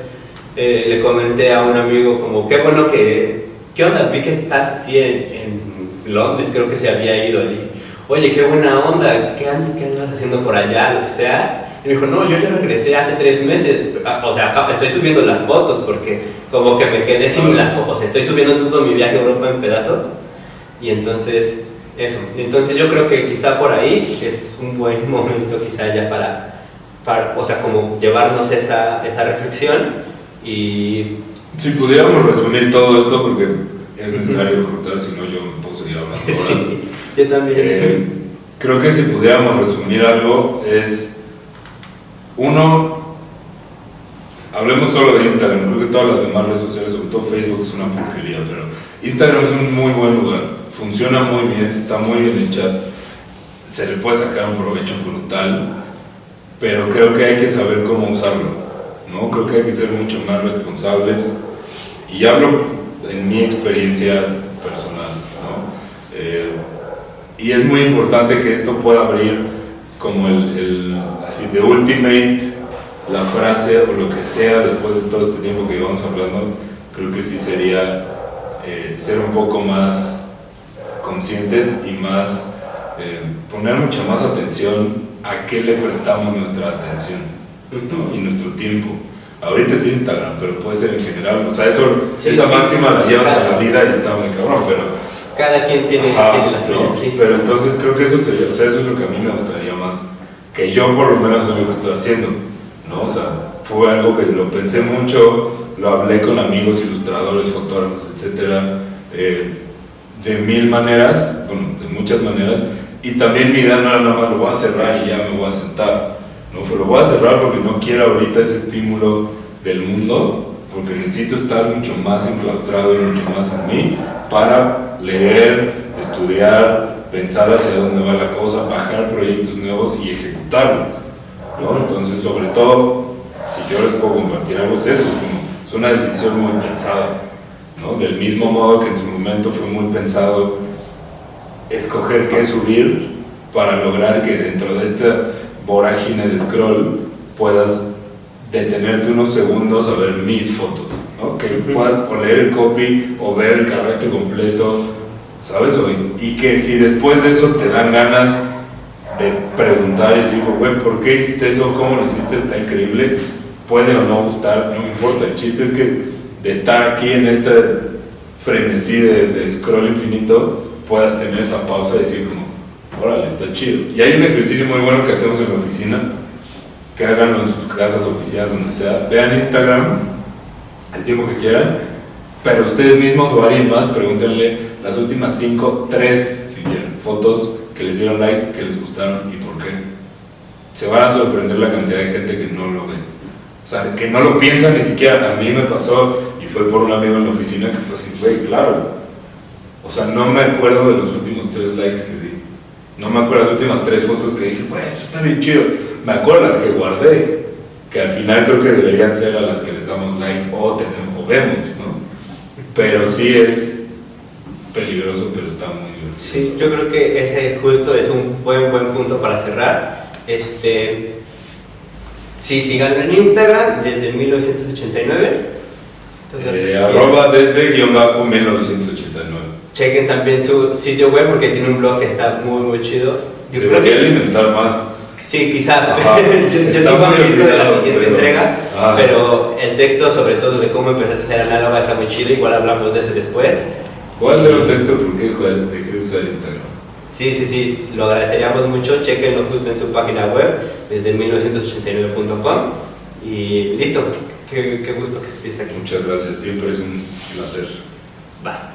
le comenté a un amigo como, qué bueno que, ¿qué onda? Vi que estás así en Londres, creo que se había ido. Le dije, oye, qué buena onda, ¿qué andas haciendo por allá? Lo que sea. Y me dijo, no, yo ya regresé hace 3 meses. O sea, estoy subiendo las fotos porque como que me quedé sin las fotos. O sea, estoy subiendo todo mi viaje a Europa en pedazos. Y entonces, eso. Entonces yo creo que quizá por ahí es un buen momento quizá ya para o sea, como llevarnos esa reflexión y... Si pudiéramos resumir todo esto, porque es necesario cortar, si no yo me puedo seguir hablando horas. Sí, yo también. Creo que si pudiéramos resumir algo es... Uno, hablemos solo de Instagram, creo que todas las demás redes sociales, sobre todo Facebook, es una porquería, pero Instagram es un muy buen lugar, funciona muy bien, está muy bien hecha, se le puede sacar un provecho brutal, pero creo que hay que saber cómo usarlo, ¿no? Creo que hay que ser mucho más responsables, y hablo en mi experiencia personal, ¿no? Y es muy importante que esto pueda abrir como así de ultimate, la frase o lo que sea después de todo este tiempo que llevamos hablando. Creo que sí sería ser un poco más conscientes y más poner mucha más atención a qué le prestamos nuestra atención, ¿no? Y nuestro tiempo. Ahorita es Instagram, pero puede ser en general, o sea, esa máxima la llevas a la vida y está muy cabrón, pero cada quien tiene la suya, ¿no? sí. Pero entonces creo que eso sería, o sea, eso es lo que a mí me gustaría más, que yo por lo menos es lo que estoy haciendo, ¿no? O sea, fue algo que lo pensé mucho, lo hablé con amigos, ilustradores, fotógrafos, etcétera, de mil maneras, bueno, de muchas maneras, y también mi idea no era nada más lo voy a cerrar y ya me voy a sentar, ¿no? Pues lo voy a cerrar porque no quiero ahorita ese estímulo del mundo, porque necesito estar mucho más enclaustrado y mucho más en mí para leer, estudiar, pensar hacia dónde va la cosa, bajar proyectos nuevos y ejecutarlo, ¿no? Entonces, sobre todo, si yo les puedo compartir algo, es eso, es una decisión muy pensada, ¿no? Del mismo modo que en su momento fue muy pensado escoger qué subir para lograr que dentro de esta vorágine de scroll puedas detenerte unos segundos a ver mis fotos, ¿no? Que puedas o leer el copy o ver el carrete completo, ¿sabes? Y que si después de eso te dan ganas de preguntar y decir, güey, ¿por qué hiciste eso? ¿Cómo lo hiciste? Está increíble, puede o no gustar, no me importa, el chiste es que de estar aquí en este frenesí de scroll infinito puedas tener esa pausa y decir como, órale, está chido. Y hay un ejercicio muy bueno que hacemos en la oficina, que háganlo en sus casas, oficinas, donde sea, vean Instagram el tiempo que quieran, pero ustedes mismos o alguien más pregúntenle las últimas 5, 3 si quieren, fotos que les dieron like, que les gustaron y por qué. Se van a sorprender la cantidad de gente que no lo ve, o sea, que no lo piensa ni siquiera. A mí me pasó y fue por un amigo en la oficina que fue así, güey, claro, o sea, no me acuerdo de los últimos 3 likes que di, no me acuerdo de las últimas 3 fotos que dije, güey, esto está bien chido. Me acuerdo las que guardé, que al final creo que deberían ser a las que les damos like o vemos, ¿no? Pero sí es peligroso, pero está muy divertido. Sí, yo creo que ese justo es un buen punto para cerrar. Sí, síganlo en Instagram desde 1989. Arroba desde _1989. Chequen también su sitio web porque tiene un blog que está muy chido. Yo creo Debería que alimentar más. sí, quizá. Ajá. yo Está sigo muy hablando de la olvidado, siguiente pero- entrega, Ajá. pero el texto sobre todo de cómo empezaste a hacer análoga está muy chido, igual hablamos de ese después. Voy a hacer un texto porque dejé de usar Instagram. Sí, lo agradeceríamos mucho, chequenlo justo en su página web, desde 1989.com y listo, qué gusto que estés aquí. Muchas gracias, siempre es un placer. Va.